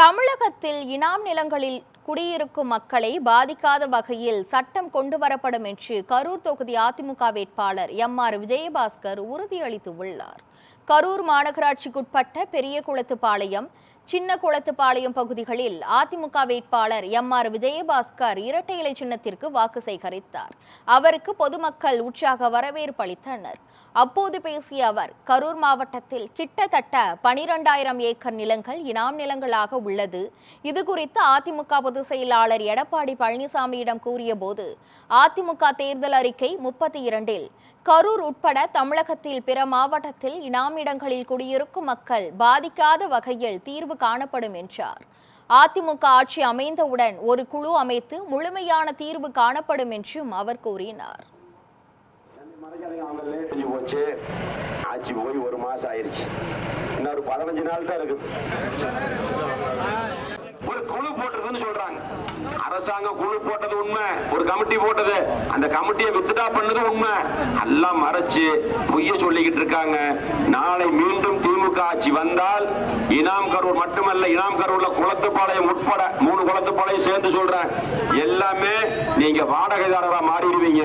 தமிழகத்தில் இனாம் நிலங்களில் குடியிருக்கும் மக்களை பாதிக்காத வகையில் சட்டம் கொண்டுவரப்படும் என்று கரூர் தொகுதி அதிமுக வேட்பாளர் எம்.ஆர். விஜயபாஸ்கர் உறுதியளித்துள்ளார். கரூர் மாநகராட்சிக்குட்பட்ட பெரிய குளத்துப்பாளையம், சின்ன குளத்துப்பாளையம் பகுதிகளில் அதிமுக வேட்பாளர் எம்.ஆர். விஜயபாஸ்கர் இரட்டை இலை சின்னத்திற்கு வாக்கு சேகரித்தார். அவருக்கு பொதுமக்கள் உற்சாக வரவேற்பு அளித்தனர். அப்போது பேசிய அவர், கரூர் மாவட்டத்தில் கிட்டத்தட்ட 12,000 ஏக்கர் நிலங்கள் இனாம் நிலங்களாக உள்ளது. இதுகுறித்து அதிமுக பொதுச் செயலாளர் எடப்பாடி பழனிசாமியிடம் கூறியபோது, அதிமுக தேர்தல் அறிக்கை 32இல் கரூர் உட்பட தமிழகத்தில் பிற மாவட்டத்தில் இனாம் இடங்களில் குடியிருக்கும் மக்கள் பாதிக்காத வகையில் தீர்வு காணப்படும் என்றார். அதிமுக ஆட்சி அமைந்தவுடன் ஒரு குழு அமைத்து முழுமையான தீர்வு காணப்படும் என்றும் அவர் கூறினார். ஆட்சி போய் ஒரு மாசம் ஆயிருச்சு, இன்னொரு 15 நாள் தான் இருக்குது. ஒரு குழு போட்டதுன்னு சொல்றாங்க. அரசாங்கம் குழு போட்டது உண்மை, ஒரு கமிட்டி போட்டது, அந்த கமிட்டியை வித்ட்ரா பண்ணது உண்மை. எல்லாம் மறைச்சு பொய்ய சொல்லிக்கிட்டு இருக்காங்க. நாளை மீண்டும் திமுக ஆட்சி வந்தால் இனாம் கரூர் மட்டுமல்ல, இனாம் கரூர்ல குளத்துப்பாளையம் உட்பட 3 குளத்துப்பாளையம் சேர்ந்து சொல்றேன், எல்லாமே நீங்க வாடகைதாரரா மாறிடுவீங்க.